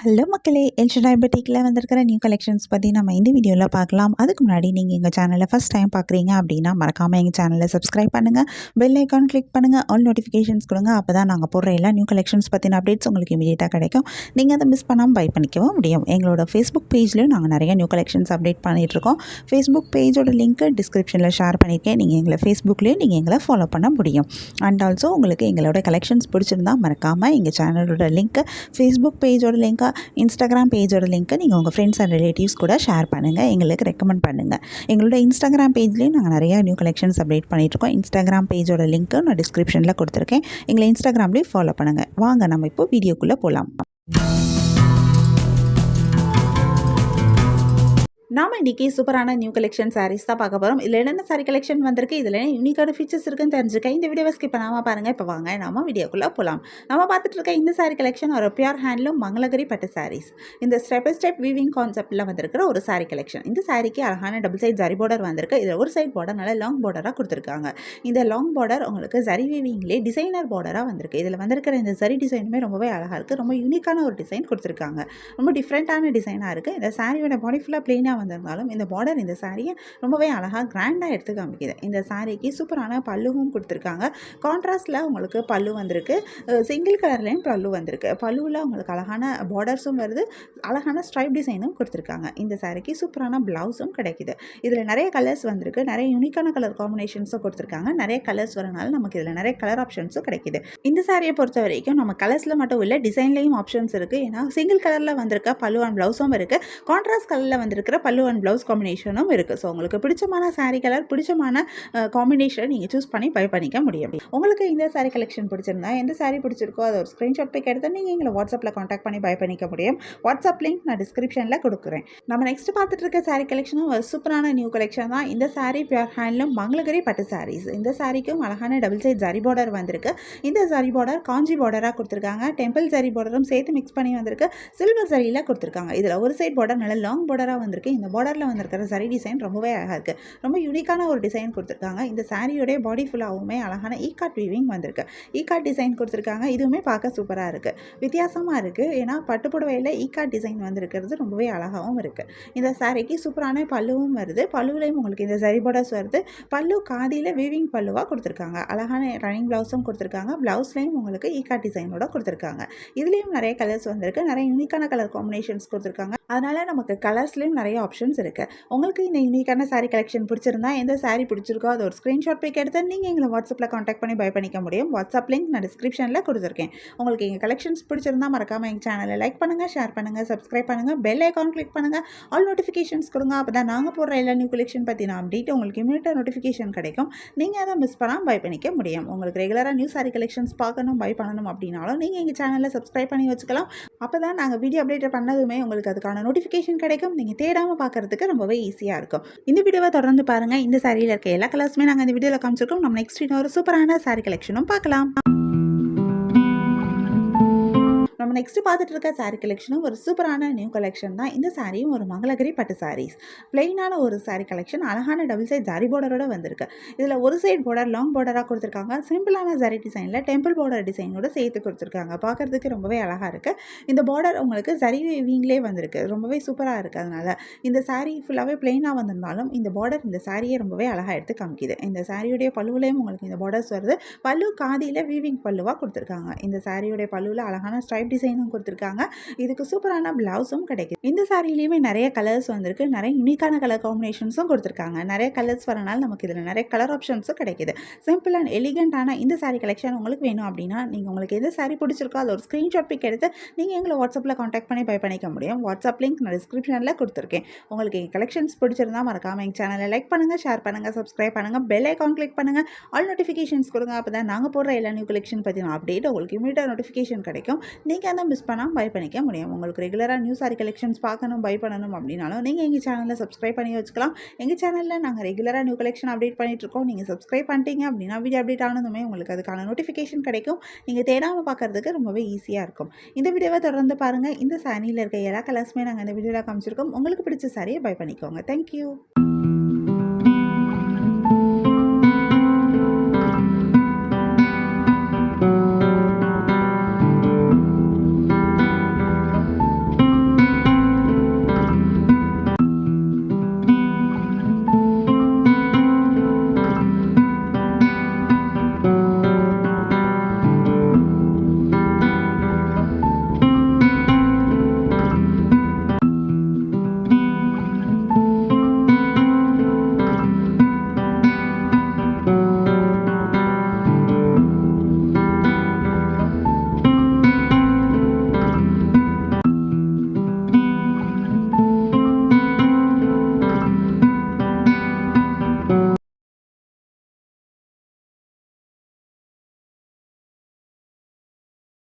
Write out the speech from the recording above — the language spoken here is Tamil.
ஹலோ மக்களே, எல்ஷடாய் பொட்டிக்கில் வந்திருக்கிற நியூ கலெக்ஷன்ஸ் பற்றி நம்ம இந்த வீடியோவில் பார்க்கலாம். அதுக்கு முன்னாடி நீங்கள் எங்கள் சேனலை ஃபஸ்ட் டைம் பார்க்குறீங்க அப்படின்னா மறக்காமல் எங்கள் சேனலை சப்ஸ்கிரைப் பண்ணுங்கள், பெல் ஐக்கான் கிளிக் பண்ணுங்கள், ஆல் நோட்டிஃபிகேஷன்ஸ் கொடுங்க. அப்போ தான் நாங்கள் போடுற எல்லா நியூ கலெக்ஷன்ஸ் பற்றின அப்டேட்ஸ் உங்களுக்கு இமீடியட்டாக கிடைக்கும். நீங்கள் அதை மிஸ் பண்ணாமல் பை பண்ணிக்கவும் முடியும். எங்களோட ஃபேஸ்புக் பேஜ்லேயும் நாங்கள் நிறைய நியூ கலெக்ஷன்ஸ் அப்டேட் பண்ணிகிட்ருக்கோம். ஃபேஸ்புக் பேஜோட லிங்க்கு டிஸ்கிரிப்ஷனில் ஷேர் பண்ணியிருக்கேன். நீங்கள் எங்களை ஃபேஸ்புக்லேயும் நீங்கள் எங்களை ஃபாலோ பண்ண முடியும். அண்ட் ஆல்சோ உங்களுக்கு எங்களோட கலெக்ஷன்ஸ் பிடிச்சிருந்தா மறக்காமல் எங்கள் சேனலோட லிங்க்கு, ஃபேஸ்புக் பேஜோட லிங்க்கை, இன்ஸ்டாகிராம் பேஜோட லிங்க்கை நீங்கள் உங்கள் ஃப்ரெண்ட்ஸ் அண்ட் ரிலேட்டிவ்ஸ் கூட ஷேர் பண்ணுங்கள், எங்களுக்கு ரெக்கமெண்ட் பண்ணுங்கள். எங்களோட இன்ஸ்டாகிராம் பேஜ்லேயும் நாங்கள் நிறையா நியூ கலெக்ஷன்ஸ் அப்டேட் பண்ணிகிட்ருக்கோம். இன்ஸ்டாகிராம் பேஜோட லிங்க்கு நான் டிஸ்கிரிப்ஷனில் கொடுத்துருக்கேன். எங்களை இன்ஸ்டாகிராம்லேயும் ஃபாலோ பண்ணுங்கள். வாங்க நம்ம இப்போ வீடியோக்குள்ளே போகலாம். நாம் இன்றைக்கி சூப்பரான நியூ கலெக்ஷன் சாரீஸ் தான் பார்க்க போகிறோம். இதில் என்னென்ன சாரீ கலெக்ஷன் வந்திருக்கு, இதில் யூனிக்கான ஃபீச்சர்ஸ் இருக்குன்னு தெரிஞ்சுக்க இந்த வீடியோவை ஸ்கிப் பண்ணாமல் பாருங்கள். இப்போ வாங்க நம்ம வீடியோக்குள்ளே போகலாம். நம்ம பார்த்துட்டு இருக்க இந்த சாரீ கலெக்ஷன் ஒரு பியூர் ஹேண்ட்லூம் மங்களகிரி பட்டு சாரீஸ். இந்த ஸ்டெப் பை ஸ்டெப் வீவிங் கான்செப்ட்டில் வந்திருக்கிற ஒரு சாரீ கலெக்ஷன். இந்த சாரீக்கு அழகான டபுள் சைட் ஜரி பார்டர் வந்திருக்கு. இதில் ஒரு சைட் பார்டர் நல்லா லாங் பார்டராக கொடுத்துருக்காங்க. இந்த லாங் பார்டர் உங்களுக்கு ஜரி வீவிங்லேயே டிசைனர் பார்டராக வந்திருக்கு. இதில் வந்திருக்கிற இந்த ஜரி டிசைனுமே ரொம்பவே அழகாக இருக்குது. ரொம்ப யூனிக்கான ஒரு டிசைன் கொடுத்துருக்காங்க. ரொம்ப டிஃப்ரெண்ட்டான டிசைனாக இருக்குது. இந்த சாரியோட பாடி ஃபுல்லாக ப்ளெயினாக வந்திருந்தாலும் இந்த பார்டர் இந்த சாரியை ரொம்பவே அழகாக கிராண்டாக எடுத்து காமிக்குது. இந்த சாரிக்கு சூப்பரான பல்லுவும் கொடுத்துருக்காங்க. கான்ட்ராஸ்டில் உங்களுக்கு பல்லு வந்திருக்கு. சிங்கிள் கலர்லேயும் பல்லு வந்திருக்கு. பல்லுவில் உங்களுக்கு அழகான பார்டர்ஸும் வருது, அழகான ஸ்ட்ரைப் டிசைனும் கொடுத்துருக்காங்க. இந்த சாரிக்கு சூப்பரான ப்ளவுஸும் கிடைக்குது. இதில் நிறைய கலர்ஸ் வந்திருக்கு. நிறைய யூனிக்கான கலர் காம்பினேஷன்ஸும் கொடுத்துருக்காங்க. நிறைய கலர்ஸ் வரனால நமக்கு இதில் நிறைய கலர் ஆப்ஷன்ஸும் கிடைக்குது. இந்த சாரியை பொறுத்த வரைக்கும் நம்ம கலர்ஸில் மட்டும் இல்லை, டிசைன்லேயும் ஆப்ஷன்ஸ் இருக்குது. ஏன்னா சிங்கிள் கலரில் வந்திருக்க பல்லு அண்ட் ப்ளவுஸும் இருக்குது. கான்ட்ராஸ்ட் கலரில் வந்திருக்கிற பல்லு அண்ட் ப்ளவுஸ் காம்பினேஷனும் இருக்குது. ஸோ உங்களுக்கு பிடிச்சமான சாரீ கலர், பிடிச்சமான காம்பினேஷன் நீங்கள் சூஸ் பண்ணி பை பண்ணிக்க முடியும். உங்களுக்கு இந்த சாரீ கலெக்ஷன் பிடிச்சிருந்தா, எந்த சாரீ பிடிச்சிருக்கோ அதை ஒரு ஸ்க்ரீன்ஷாட் பிக் எடுத்து நீங்கள் எங்களை வாட்ஸ்அப்பில் காண்டாக்ட் பண்ணி பை பண்ணிக்க முடியும். வாட்ஸ்அப் லிங்க் நான் டிஸ்கிரிப்ஷனில் கொடுக்குறேன். நம்ம நெக்ஸ்ட் பார்த்துட்டு இருக்க சாரீ கலெக்ஷனும் ஒரு சூப்பரான நியூ கலெக்ஷன் தான். இந்த சாரீ பியூர் ஹேண்ட்லூம் மங்களகிரி பட்டு சாரீஸ். இந்த சாரீக்கும் அழகான டபுள் சைட் ஜரி பார்டர் வந்திருக்கு. இந்த ஜரி பார்டர் காஞ்சி பார்டராக கொடுத்துருக்காங்க. டெம்பிள் ஜரி பார்டரும் சேர்த்து மிக்ஸ் பண்ணி வந்திருக்கு. சில்வர் ஜரியில் கொடுத்துருக்காங்க. இதில் ஒரு சைட் பார்டர் நல்ல லாங் பார்டராக வந்திருக்கு. இந்த பார்டரில் வந்திருக்கிற சரி டிசைன் ரொம்பவே அழகாக இருக்குது. ரொம்ப யூனிக்கான ஒரு டிசைன் கொடுத்துருக்காங்க. இந்த சாரியோடைய பாடி ஃபுல்லாகவுமே அழகான ஈகாட் வீவிங் வந்திருக்கு. ஈகாட் டிசைன் கொடுத்துருக்காங்க. இதுவுமே பார்க்க சூப்பராக இருக்குது, வித்தியாசமாக இருக்குது. ஏன்னா பட்டுப்புடவையில் ஈகாட் டிசைன் வந்திருக்கிறது ரொம்பவே அழகாகவும் இருக்குது. இந்த சாரிக்கு சூப்பரான பல்லுவும் வருது. பல்லுவிலையும் உங்களுக்கு இந்த ஜரி பார்டர்ஸ் வருது. பல்லு காதியில் வீவிங் பல்லுவாக கொடுத்துருக்காங்க. அழகான ரன்னிங் ப்ளவுஸும் கொடுத்துருக்காங்க. ப்ளவுஸ்லேயும் உங்களுக்கு ஈகாட் டிசைனோட கொடுத்துருக்காங்க. இதுலேயும் நிறைய கலர்ஸ் வந்திருக்கு. நிறைய யூனிக்கான கலர் காம்பினேஷன்ஸ் கொடுத்துருக்காங்க. அதனால் நமக்கு கலர்ஸ்லேயும் நிறைய ஆப்ஷன்ஸ் இருக்குது. உங்களுக்கு இந்த யூனிக்கான சாரீ கலெக்ஷன் பிடிச்சிருந்தா, எந்த சாரீ பிடிச்சிருக்கோ அதை ஒரு ஸ்க்ரீன்ஷாட் பிக் எடுத்து நீங்கள் எங்களை வாட்ஸ்அப்பில் காண்டாக்ட் பண்ணி பை பண்ணிக்க முடியும். வாட்ஸ்அப் லிங்க் நான் டிஸ்கிரிப்ஷனில் கொடுத்துருக்கேன். உங்களுக்கு எங்கள் கலெக்ஷன்ஸ் பிடிச்சிருந்தா மறக்காமல் எங்கள் சேனலை லைக் பண்ணுங்கள், ஷேர் பண்ணுங்கள், சப்ஸ்கிரைப் பண்ணுங்கள், பெல் ஐக்கான் கிளிக் பண்ணுங்கள், ஆல் நோட்டிஃபிகேஷன்ஸ் கொடுங்க. அப்போ தான் நாங்கள் போடுற எல்லா நியூ கலெக்ஷன் பற்றின அப்டேட் உங்களுக்கு இமீடியட்டாக நோட்டிஃபிகேஷன் கிடைக்கும். நீங்கள் அதை மிஸ் பண்ணாமல் பை பண்ணிக்க முடியும். உங்களுக்கு ரெகுலராக நியூ சாரீ கலெக்ஷன்ஸ் பார்க்கணும், பை பண்ணணும் அப்படின்னாலும் நீங்கள் எங்கள் சேனலில் சப்ஸ்கிரைப் பண்ணி வச்சுக்கலாம். அப்போ தான் நாங்கள் வீடியோ அப்டேட் பண்ணதுமே உங்களுக்கு அதுக்கான நோட்டிஃபிகேஷன் கிடைக்கும். நீங்கள் தேடாமல் பார்க்குறதுக்கு ரொம்பவே ஈஸியாக இருக்கும். இந்த வீடியோவை தொடர்ந்து பாருங்கள். இந்த சாரியில் இருக்க எல்லா கலர்ஸுமே நாங்கள் இந்த வீடியோவில் காமிச்சிருக்கோம். நம்ம நெக்ஸ்ட் இன்னொரு சூப்பரான சாரீ கலெக்ஷனும் பார்க்கலாம். நம்ம நெக்ஸ்ட் பார்த்துட்டு இருக்க சாரீ கலெக்ஷனும் ஒரு சூப்பரான நியூ கலெக்ஷன் தான். இந்த சாரியும் ஒரு மங்களகிரி பட்டு சாரீஸ். பிளெயினான ஒரு சாரீ கலெக்ஷன். அழகான டபுள் சைட் ஜரி பார்டரோட வந்திருக்கு. இதில் ஒரு சைட் பார்டர் லாங் பார்டராக கொடுத்துருக்காங்க. சிம்பிளான ஜரி டிசைனில் டெம்பிள் பார்டர் டிசைனோட சேர்த்து கொடுத்துருக்காங்க. பார்க்குறதுக்கு ரொம்பவே அழகாக இருக்குது. இந்த பார்டர் உங்களுக்கு ஜரி வீவிங்லே வந்திருக்கு. ரொம்பவே சூப்பராக இருக்குது. அதனால் இந்த சாரீ ஃபுல்லாகவே பிளெயினாக வந்திருந்தாலும் இந்த பார்டர் இந்த சாரியை ரொம்பவே அழகாக எடுத்து காமிக்குது. இந்த சாரியுடைய பல்லுவிலையும் உங்களுக்கு இந்த பார்டர்ஸ் வருது. பல்லு காதியில் வீவிங் பல்லுவாக கொடுத்துருக்காங்க. இந்த சாரியுடைய பல்லுவில் அழகான ஸ்ட்ரைப் டிசைனும் கொடுத்துருக்காங்க. இதுக்கு சூப்பரான பிளவுஸும் கிடைக்குது. இந்த சாரிலையுமே நிறைய கலர்ஸ் வந்திருக்கு. நிறைய யூனிக்கான கலர் காம்பினேஷன்ஸும் கொடுத்துருக்காங்க. நிறைய கலர்ஸ் வரனால நமக்கு இதில் நிறைய கலர் ஆப்ஷன்ஸும் கிடைக்குது. சிம்பிள் அண்ட் எலிகண்டான இந்த சாரீ கலெக்ஷன் உங்களுக்கு வேணும் அப்படின்னா நீங்கள் உங்களுக்கு எந்த சாரீ பிடிச்சிருக்கோ அதை ஒரு ஸ்க்ரீன்ஷாட் பிக் எடுத்து நீங்கள் எங்களை வாட்ஸ்அப்பில் காண்டாக்ட் பண்ணி பை பண்ணிக்க முடியும். வாட்ஸ்அப் லிங்க் நான் டிஸ்கிரிப்ஷனில் கொடுத்துருக்கேன். உங்களுக்கு எங்கள் கலெக்ஷன்ஸ் பிடிச்சிருந்தா மறக்காமல் எங்கள் சேனலை லைக் பண்ணுங்கள், ஷேர் பண்ணுங்கள், சப்ஸ்கிரைப் பண்ணுங்கள், பெல் ஐக்கான் கிளிக் பண்ணுங்கள், ஆல் நோட்டிஃபிகேஷன்ஸ் கொடுங்க. அப்போ தான் நாங்கள் போடுற எல்லா நியூ கலெக்ஷன் பற்றின அப்டேட் உங்களுக்கு இமீடியட்டாக நோட்டிஃபிகேஷன் கிடைக்கும். நீங்கள் அதை மிஸ் பண்ணாமல் பை பண்ணிக்க முடியும். உங்களுக்கு ரெகுலராக நியூ சாரீ கலெக்ஷன்ஸ் பார்க்கணும், பை பண்ணணும் அப்படின்னாலும் நீங்கள் எங்கள் சேனலில் சப்ஸ்கிரைப் பண்ணி வச்சுக்கலாம். எங்கள் சேனலில் நாங்கள் ரெகுலராக நியூ கலெக்ஷன் அப்டேட் பண்ணிகிட்ருக்கோம். நீங்கள் சப்ஸ்கிரைப் பண்ணிட்டீங்க அப்படின்னா வீடியோ அப்டேட் ஆனதுமே உங்களுக்கு அதுக்கான நோட்டிஃபிகேஷன் கிடைக்கும். நீங்கள் தேடாமல் பார்க்குறதுக்கு ரொம்பவே ஈஸியாக இருக்கும். இந்த வீடியோவை தொடர்ந்து பாருங்கள். இந்த சாரியில் இருக்க எல்லா கலர்ஸுமே நாங்கள் இந்த வீடியோவில் காமிச்சிருக்கோம். உங்களுக்கு பிடிச்ச சாரியை பை பண்ணிக்கோங்க. தேங்க்யூ.